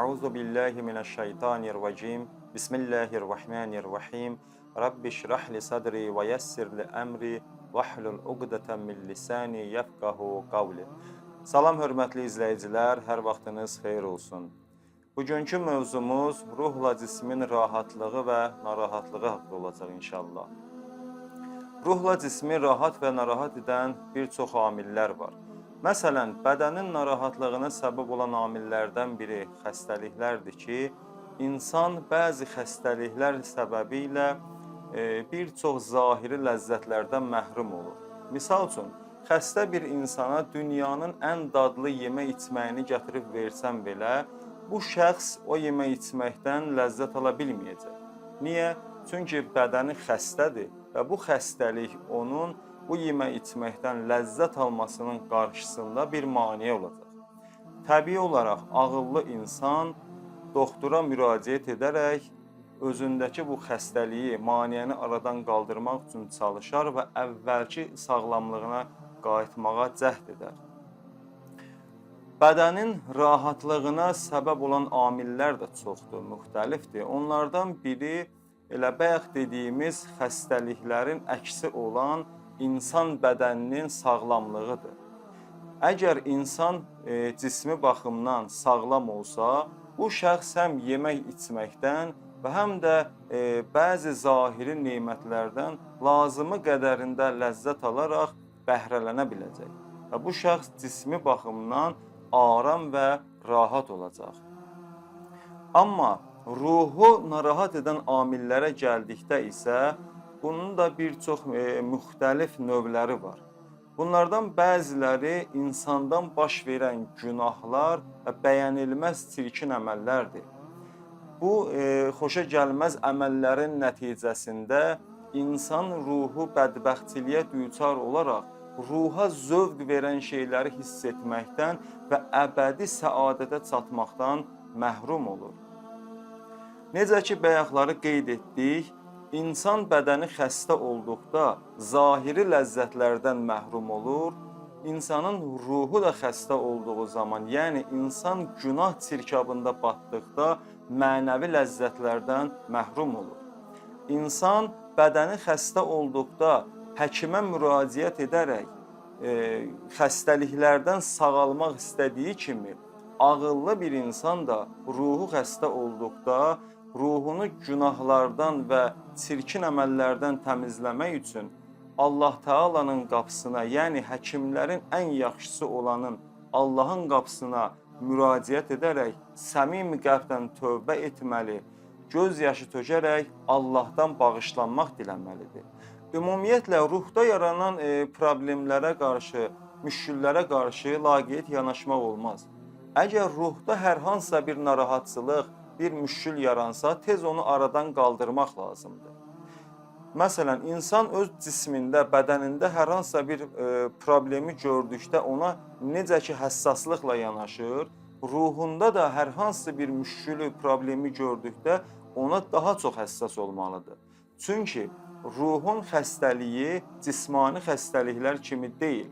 Euzu billahi mineşşeytanirracim. Bismillahirrahmanirrahim. Rabbi şrah li sadri ve yessir li emri vahlul uqdeten min lisani yefqahu qavli. Salam hörmətli izləyicilər, hər vaxtınız xeyir olsun. Bugünkü mövzumuz ruhla cismin rahatlığı və narahatlığı haqqında olacaq inşallah. Ruhla cismi rahat və narahat edən bir çox amillər var. Məsələn, bədənin narahatlığına səbəb olan amillərdən biri xəstəliklərdir ki, insan bəzi xəstəliklər səbəbilə bir çox zahiri ləzzətlərdən məhrum olur. Misal üçün, xəstə bir insana dünyanın ən dadlı yemək içməyini gətirib versən belə, bu şəxs o yemək içməkdən ləzzət ala bilməyəcək. Niyə? Çünki bədəni xəstədir və bu xəstəlik onun bu yemək içməkdən ləzzət almasının qarşısında bir maneə olacaq. Təbii olaraq ağıllı insan doktora müraciət edərək özündəki bu xəstəliyi, maneəni aradan qaldırmaq üçün çalışar və əvvəlki sağlamlığına qayıtmağa cəhd edər. Bədənin rahatlığına səbəb olan amillər də çoxdur, müxtəlifdir. Onlardan biri elə bayaq dediyimiz xəstəliklərin əksi olan insan bədəninin sağlamlığıdır. Əgər insan cismi baxımdan sağlam olsa, bu şəxs həm yemək içməkdən və həm də bəzi zahiri nemətlərdən lazımı qədərində ləzzət alaraq bəhrələnə biləcək. Və bu şəxs cismi baxımdan aram və rahat olacaq. Amma ruhu narahat edən amillərə gəldikdə isə bunun da bir çox müxtəlif növləri var. Bunlardan bəziləri insandan baş verən günahlar və bəyənilməz çirkin əməllərdir. Bu, xoşa gəlməz əməllərin nəticəsində insan ruhu bədbəxtçiliyə düçar olaraq ruha zövq verən şeyləri hiss etməkdən və əbədi səadətə çatmaqdan məhrum olur. Necə ki, bayaqları qeyd etdik, İnsan bədəni xəstə olduqda zahiri ləzzətlərdən məhrum olur, insanın ruhu da xəstə olduğu zaman, yəni insan günah çirkabında batdıqda mənəvi ləzzətlərdən məhrum olur. İnsan bədəni xəstə olduqda həkimə müraciət edərək xəstəliklərdən sağalmaq istədiyi kimi, ağıllı bir insan da ruhu xəstə olduqda ruhunu günahlardan və çirkin əməllərdən təmizləmək üçün Allah Taala'nın qapısına, yəni həkimlərin ən yaxşısı olanın Allahın qapısına müraciət edərək səmimi qəlbdən tövbə etməli, göz yaşı tökərək Allahdan bağışlanmaq diləməlidir. Ümumiyyətlə, ruhda yaranan problemlərə qarşı, müşküllərə qarşı laqeyd yanaşmaq olmaz. Əgər ruhda hər hansısa bir narahatçılıq, bir müşkül yaransa, tez onu aradan qaldırmaq lazımdır. Məsələn, insan öz cismində, bədənində hər hansısa bir problemi gördükdə ona necə ki həssaslıqla yanaşır, ruhunda da hər hansısa bir müşkülü, problemi gördükdə ona daha çox həssas olmalıdır. Çünki ruhun xəstəliyi cismani xəstəliklər kimi deyil.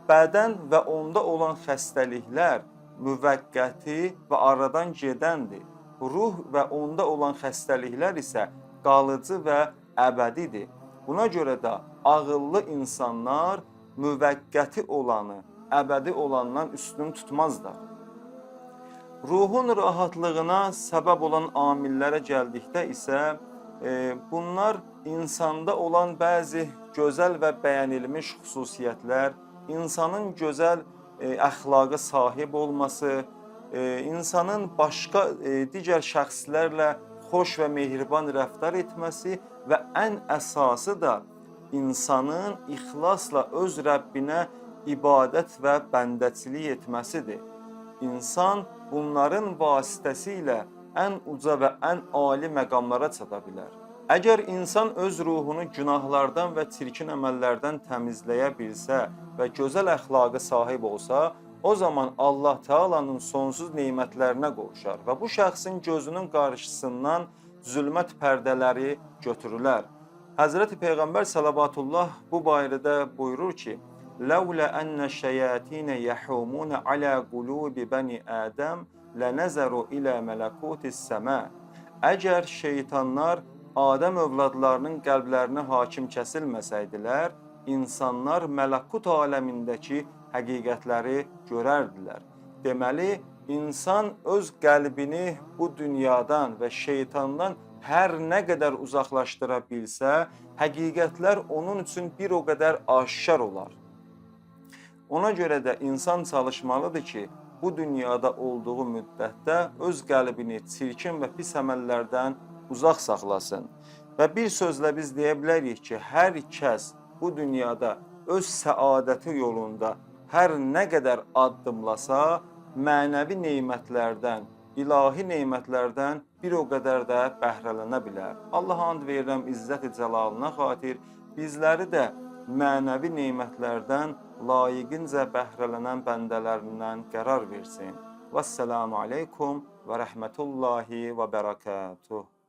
Bədən və onda olan xəstəliklər müvəqqəti və aradan gedəndir. Ruh və onda olan xəstəliklər isə qalıcı və əbədidir. Buna görə də ağıllı insanlar müvəqqəti olanı, əbədi olandan üstün tutmazlar. Ruhun rahatlığına səbəb olan amillərə gəldikdə isə bunlar insanda olan bəzi gözəl və bəyənilmiş xüsusiyyətlər, insanın gözəl əxlaqa sahib olması, insanın başqa digər şəxslərlə xoş və mehriban rəftar etməsi və ən əsası da insanın ixlasla öz Rəbbinə ibadət və bəndəçilik etməsidir. İnsan bunların vasitəsilə ən uca və ən ali məqamlara çata bilər. Əgər insan öz ruhunu günahlardan və çirkin əməllərdən təmizləyə bilsə və gözəl əxlaqa sahib olsa, o zaman Allah Taala'nın sonsuz nemətlərinə qovuşar və bu şəxsin gözünün qarşısından zülmət pərdələri götürülər. Həzrəti Peyğəmbər Salavatullah bu barədə buyurur ki, لولا أن الشياطين يحومون على قلوب بني آدم lənəzəru ilə mələkutis-səmə. Əgər şeytanlar Adəm övladlarının qəlblərinə hakim kəsilməsəydilər, insanlar mələkut aləmindəki həqiqətləri görərdilər. Deməli, insan öz qəlbini bu dünyadan və şeytandan hər nə qədər uzaqlaşdıra bilsə, həqiqətlər onun üçün bir o qədər aşkar olar. Ona görə də insan çalışmalıdır ki, bu dünyada olduğu müddətdə öz qəlbini çirkin və pis əməllərdən uzaq saxlasın. Və bir sözlə biz deyə bilərik ki, hər kəs bu dünyada öz səadəti yolunda hər nə qədər addımlasa, mənəvi nemətlərdən, ilahi nemətlərdən bir o qədər də bəhrələnə bilər. Allaha and verirəm izzət-i cəlalına xatir bizləri də mənəvi nemətlərdən layiqincə bəhrələnən bəndələrindən qərar versin. Vəssalamu aleykum və rəhmətullahi və bərəkatuhu.